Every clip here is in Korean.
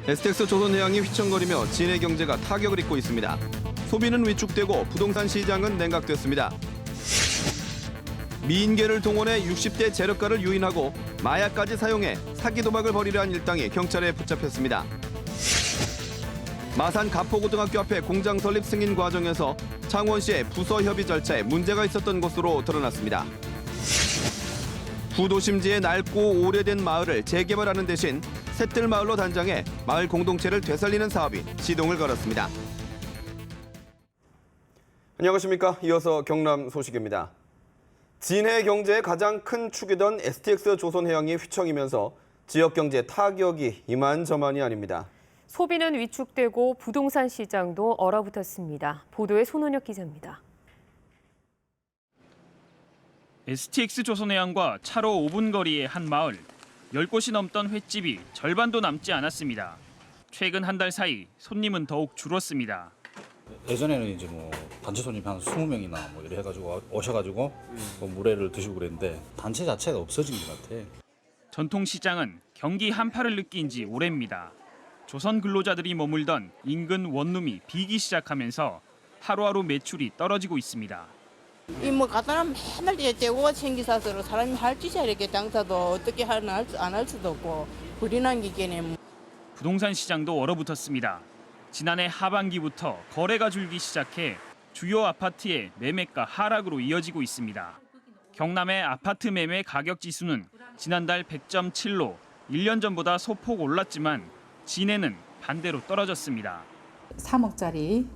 STX 조선해양이 휘청거리며 진해 경제가 타격을 입고 있습니다. 소비는 위축되고 부동산 시장은 냉각됐습니다. 미인계를 동원해 60대 재력가를 유인하고 마약까지 사용해 사기 도박을 벌이려 한 일당이 경찰에 붙잡혔습니다. 마산 가포고등학교 앞에 공장 설립 승인 과정에서 창원시의 부서 협의 절차에 문제가 있었던 것으로 드러났습니다. 구도심지의 낡고 오래된 마을을 재개발하는 대신 셋들마을로 단장해 마을 공동체를 되살리는 사업이 시동을 걸었습니다. 안녕하십니까. 이어서 경남 소식입니다. 진해 경제의 가장 큰 축이던 STX 조선해양이 휘청이면서 지역 경제에 타격이 이만저만이 아닙니다. 소비는 위축되고 부동산 시장도 얼어붙었습니다. 보도에 손은혁 기자입니다. STX 조선해양과 차로 5분 거리의 한 마을. 10곳이 넘던 횟집이 절반도 남지 않았습니다. 최근 한 달 사이 손님은 더욱 줄었습니다. 예전에는 이제 뭐 단체 손님이 한 20명이나 뭐 이래 해가지고 오셔가지고 뭐 물회를 드시고 그랬는데 단체 자체가 없어진 것 같아. 전통시장은 경기 한파를 느낀 지 오래입니다. 조선 근로자들이 머물던 인근 원룸이 비기 시작하면서 하루하루 매출이 떨어지고 있습니다. 이 뭐 갖다 놓으면 맨날 떼고 챙기사서 사람이 할 짓이야 이렇게 장사도 어떻게 안 할 수도 없고 불이 남기겠네. 부동산 시장도 얼어붙었습니다. 지난해 하반기부터 거래가 줄기 시작해 주요 아파트의 매매가 하락으로 이어지고 있습니다. 경남의 아파트 매매 가격 지수는 지난달 100.7로 1년 전보다 소폭 올랐지만 진해는 반대로 떨어졌습니다. 3억짜리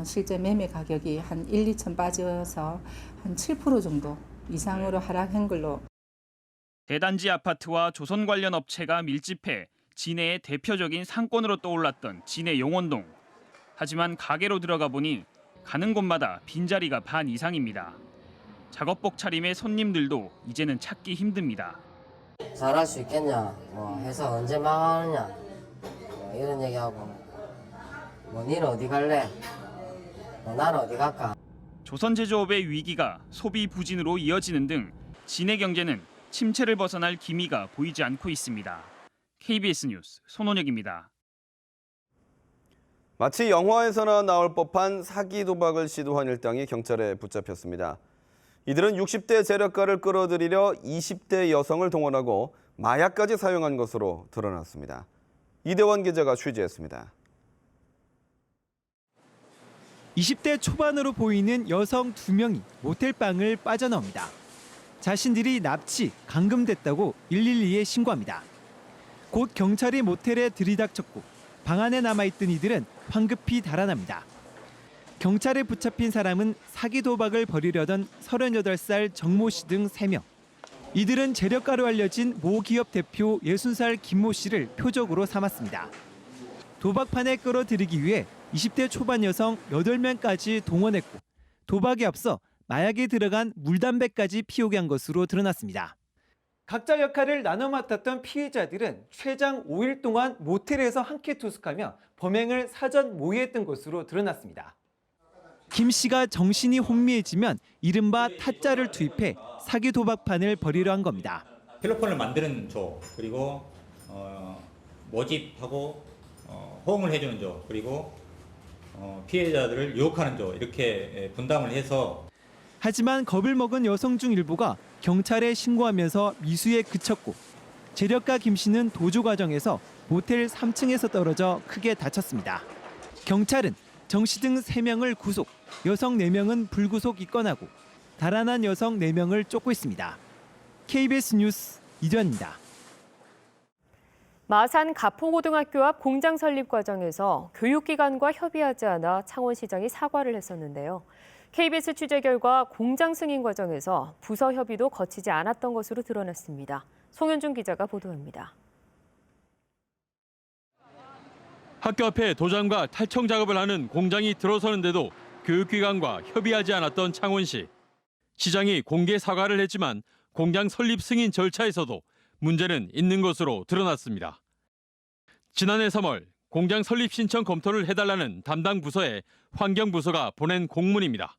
실제 매매 가격이 한 1, 2천 빠져서 한 7% 정도 이상으로 하락한 걸로. 대단지 아파트와 조선 관련 업체가 밀집해 진해의 대표적인 상권으로 떠올랐던 진해 용원동. 하지만 가게로 들어가 보니 가는 곳마다 빈자리가 반 이상입니다. 작업복 차림의 손님들도 이제는 찾기 힘듭니다. 잘할 수 있겠냐, 뭐 회사 언제 망하느냐, 뭐 이런 얘기하고 뭐 니는 어디 갈래? 뭐 나는 어디 갈까? 조선 제조업의 위기가 소비 부진으로 이어지는 등 진해 경제는 침체를 벗어날 기미가 보이지 않고 있습니다. KBS 뉴스 손원혁입니다. 마치 영화에서나 나올 법한 사기 도박을 시도한 일당이 경찰에 붙잡혔습니다. 이들은 60대 재력가를 끌어들이려 20대 여성을 동원하고 마약까지 사용한 것으로 드러났습니다. 이대원 기자가 취재했습니다. 20대 초반으로 보이는 여성 2명이 모텔방을 빠져나옵니다. 자신들이 납치, 감금됐다고 112에 신고합니다. 곧 경찰이 모텔에 들이닥쳤고 방 안에 남아있던 이들은 황급히 달아납니다. 경찰에 붙잡힌 사람은 사기 도박을 벌이려던 38살 정모 씨 등 3명. 이들은 재력가로 알려진 모 기업 대표 60살 김모 씨를 표적으로 삼았습니다. 도박판에 끌어들이기 위해 20대 초반 여성 8명까지 동원했고 도박에 앞서 마약에 들어간 물담배까지 피우게 한 것으로 드러났습니다. 각자 역할을 나눠 맡았던 피해자들은 최장 5일 동안 모텔에서 함께 투숙하며 범행을 사전 모의했던 것으로 드러났습니다. 김 씨가 정신이 혼미해지면 이른바 타짜를 투입해 사기 도박판을 벌이려 한 겁니다. 텔레폰을 만드는 조, 그리고 모집하고 호응을 해주는 조, 그리고 피해자들을 유혹하는 조, 이렇게 분담을 해서. 하지만 겁을 먹은 여성 중 일부가 경찰에 신고하면서 미수에 그쳤고 재력가 김 씨는 도주 과정에서 모텔 3층에서 떨어져 크게 다쳤습니다. 경찰은 정 씨 등 3명을 구속, 여성 4명은 불구속 입건하고 달아난 여성 4명을 쫓고 있습니다. KBS 뉴스 이전입니다. 마산 가포고등학교 앞 공장 설립 과정에서 교육기관과 협의하지 않아 창원시장이 사과를 했었는데요. KBS 취재 결과 공장 승인 과정에서 부서 협의도 거치지 않았던 것으로 드러났습니다. 송현준 기자가 보도합니다. 학교 앞에 도장과 탈청 작업을 하는 공장이 들어서는데도 교육기관과 협의하지 않았던 창원시. 시장이 공개 사과를 했지만 공장 설립 승인 절차에서도 문제는 있는 것으로 드러났습니다. 지난해 3월 공장 설립 신청 검토를 해달라는 담당 부서에 환경부서가 보낸 공문입니다.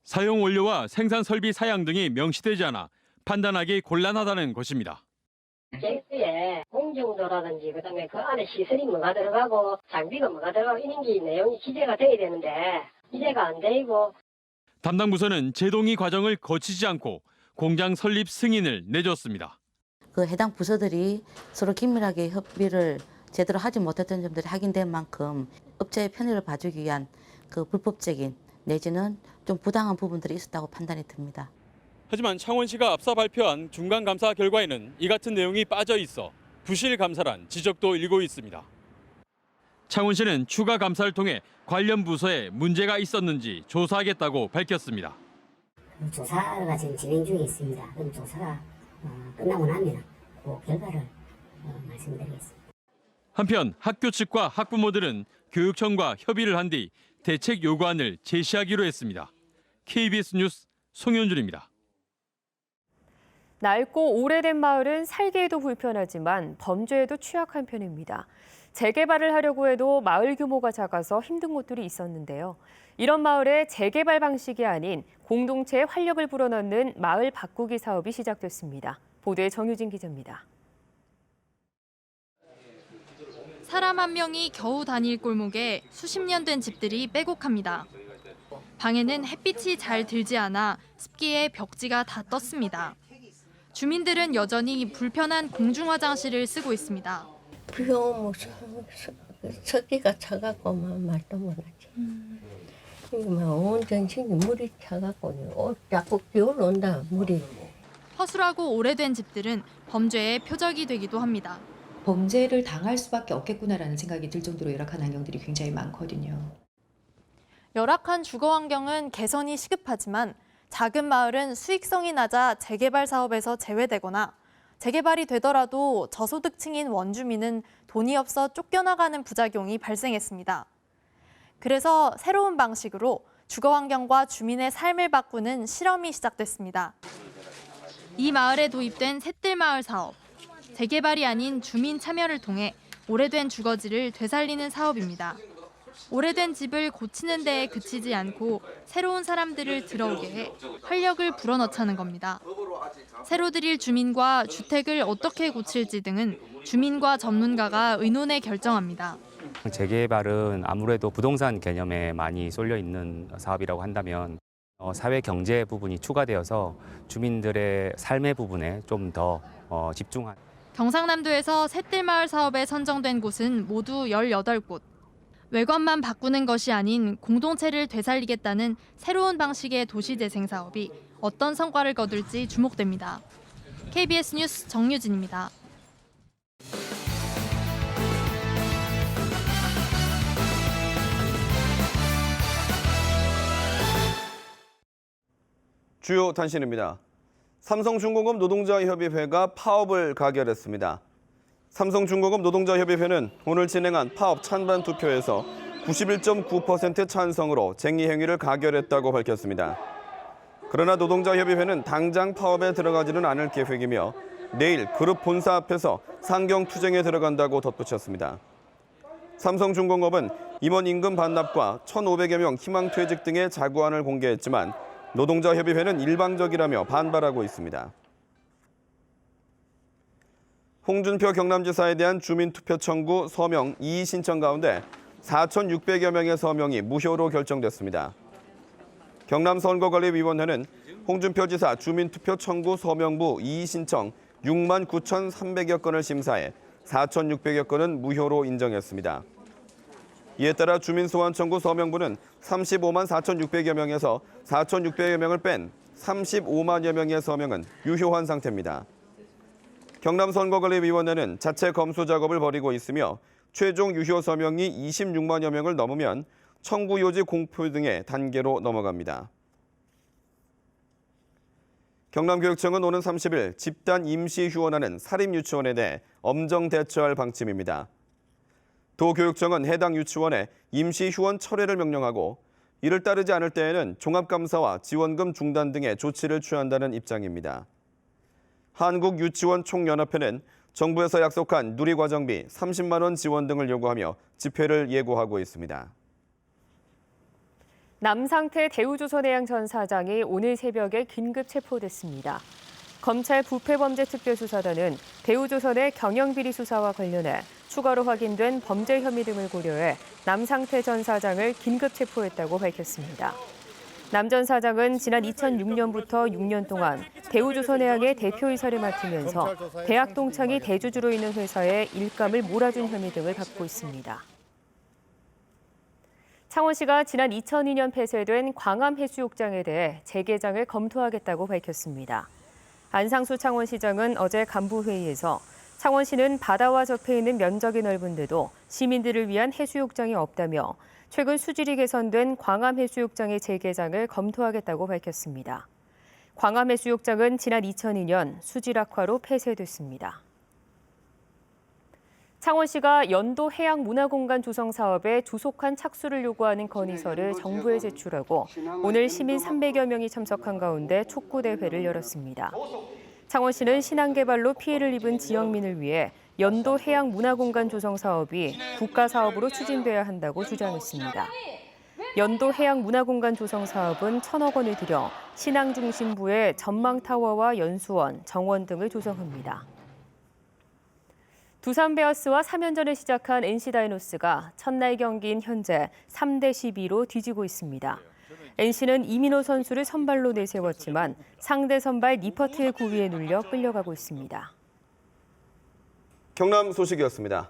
사용 원료와 생산 설비 사양 등이 명시되지 않아 판단하기 곤란하다는 것입니다. 잭스에 공정도라든지 그다음에 그 안에 시설이 뭐가 들어가고 장비가 뭐가 들어가고 이런 게 내용이 기재가 돼야 되는데 기재가 안 되고. 담당 부서는 재동의 과정을 거치지 않고 공장 설립 승인을 내줬습니다. 그 해당 부서들이 서로 긴밀하게 협의를 제대로 하지 못했던 점들이 확인된 만큼 업체의 편의를 봐주기 위한 그 불법적인 내지는 좀 부당한 부분들이 있었다고 판단이 듭니다. 하지만 창원시가 앞서 발표한 중간 감사 결과에는 이 같은 내용이 빠져 있어 부실 감사란 지적도 일고 있습니다. 창원시는 추가 감사를 통해 관련 부서에 문제가 있었는지 조사하겠다고 밝혔습니다. 조사가 지금 진행 중에 있습니다. 그럼 조사가 끝나고 나면 그 결과를 말씀드리겠습니다. 한편 학교 측과 학부모들은 교육청과 협의를 한 뒤 대책 요구안을 제시하기로 했습니다. KBS 뉴스 송현준입니다. 낡고 오래된 마을은 살기에도 불편하지만 범죄에도 취약한 편입니다. 재개발을 하려고 해도 마을 규모가 작아서 힘든 곳들이 있었는데요. 이런 마을의 재개발 방식이 아닌 공동체의 활력을 불어넣는 마을 바꾸기 사업이 시작됐습니다. 보도에 정유진 기자입니다. 사람 한 명이 겨우 다닐 골목에 수십 년 된 집들이 빼곡합니다. 방에는 햇빛이 잘 들지 않아 습기에 벽지가 다 떴습니다. 주민들은 여전히 불편한 공중 화장실을 쓰고 있습니다. 비 오면 습기가 차갖고 말도 못하지. 온 전신이 물이 차갖고 자꾸 비 올라온다 물이. 허술하고 오래된 집들은 범죄의 표적이 되기도 합니다. 범죄를 당할 수밖에 없겠구나라는 생각이 들 정도로 열악한 환경들이 굉장히 많거든요. 열악한 주거 환경은 개선이 시급하지만 작은 마을은 수익성이 낮아 재개발 사업에서 제외되거나 재개발이 되더라도 저소득층인 원주민은 돈이 없어 쫓겨나가는 부작용이 발생했습니다. 그래서 새로운 방식으로 주거 환경과 주민의 삶을 바꾸는 실험이 시작됐습니다. 이 마을에 도입된 샛들마을 사업. 재개발이 아닌 주민 참여를 통해 오래된 주거지를 되살리는 사업입니다. 오래된 집을 고치는 데에 그치지 않고 새로운 사람들을 들어오게 해 활력을 불어넣자는 겁니다. 새로 들일 주민과 주택을 어떻게 고칠지 등은 주민과 전문가가 의논해 결정합니다. 재개발은 아무래도 부동산 개념에 많이 쏠려 있는 사업이라고 한다면 사회 경제 부분이 추가되어서 주민들의 삶의 부분에 좀 더 집중한. 경상남도에서 샛들마을 사업에 선정된 곳은 모두 18곳. 외관만 바꾸는 것이 아닌 공동체를 되살리겠다는 새로운 방식의 도시재생 사업이 어떤 성과를 거둘지 주목됩니다. KBS 뉴스 정유진입니다. 주요 단신입니다. 삼성중공업 노동자협의회가 파업을 가결했습니다. 삼성중공업 노동자협의회는 오늘 진행한 파업 찬반 투표에서 91.9% 찬성으로 쟁의 행위를 가결했다고 밝혔습니다. 그러나 노동자협의회는 당장 파업에 들어가지는 않을 계획이며 내일 그룹 본사 앞에서 상경투쟁에 들어간다고 덧붙였습니다. 삼성중공업은 임원 임금 반납과 1,500여 명 희망퇴직 등의 자구안을 공개했지만 노동자협의회는 일방적이라며 반발하고 있습니다. 홍준표 경남지사에 대한 주민투표 청구 서명 이의 신청 가운데 4,600여 명의 서명이 무효로 결정됐습니다. 경남선거관리위원회는 홍준표 지사 주민투표 청구 서명부 이의 신청 69,300여 건을 심사해 4,600여 건은 무효로 인정했습니다. 이에 따라 주민소환 청구 서명부는 35만 4,600여 명에서 4,600여 명을 뺀 35만여 명의 서명은 유효한 상태입니다. 경남선거관리위원회는 자체 검수 작업을 벌이고 있으며 최종 유효 서명이 26만여 명을 넘으면 청구 요지 공표 등의 단계로 넘어갑니다. 경남교육청은 오는 30일 집단 임시 휴원하는 사립유치원에 대해 엄정 대처할 방침입니다. 도교육청은 해당 유치원에 임시 휴원 철회를 명령하고 이를 따르지 않을 때에는 종합감사와 지원금 중단 등의 조치를 취한다는 입장입니다. 한국유치원총연합회는 정부에서 약속한 누리과정비 30만 원 지원 등을 요구하며 집회를 예고하고 있습니다. 남상태 대우조선해양 전 사장이 오늘 새벽에 긴급 체포됐습니다. 검찰 부패범죄특별수사단은 대우조선의 경영비리 수사와 관련해 추가로 확인된 범죄 혐의 등을 고려해 남상태 전 사장을 긴급 체포했다고 밝혔습니다. 남 전 사장은 지난 2006년부터 6년 동안 대우조선해양의 대표이사를 맡으면서 대학 동창이 대주주로 있는 회사에 일감을 몰아준 혐의 등을 받고 있습니다. 창원시가 지난 2002년 폐쇄된 광암해수욕장에 대해 재개장을 검토하겠다고 밝혔습니다. 안상수 창원시장은 어제 간부회의에서 창원시는 바다와 접해 있는 면적이 넓은데도 시민들을 위한 해수욕장이 없다며 최근 수질이 개선된 광암해수욕장의 재개장을 검토하겠다고 밝혔습니다. 광암해수욕장은 지난 2002년 수질 악화로 폐쇄됐습니다. 창원시가 연도 해양문화공간 조성 사업에 조속한 착수를 요구하는 건의서를 정부에 제출하고 오늘 시민 300여 명이 참석한 가운데 촉구대회를 열었습니다. 창원시는 신안개발로 피해를 입은 지역민을 위해 연도 해양문화공간 조성 사업이 국가사업으로 추진돼야 한다고 주장했습니다. 연도 해양문화공간 조성 사업은 1,000억 원을 들여 신항 중심부의 전망타워와 연수원, 정원 등을 조성합니다. 두산 베어스와 3연전을 시작한 NC 다이노스가 첫날 경기인 현재 3대 12로 뒤지고 있습니다. NC는 이민호 선수를 선발로 내세웠지만 상대 선발 니퍼트의 구위에 눌려 끌려가고 있습니다. 경남 소식이었습니다.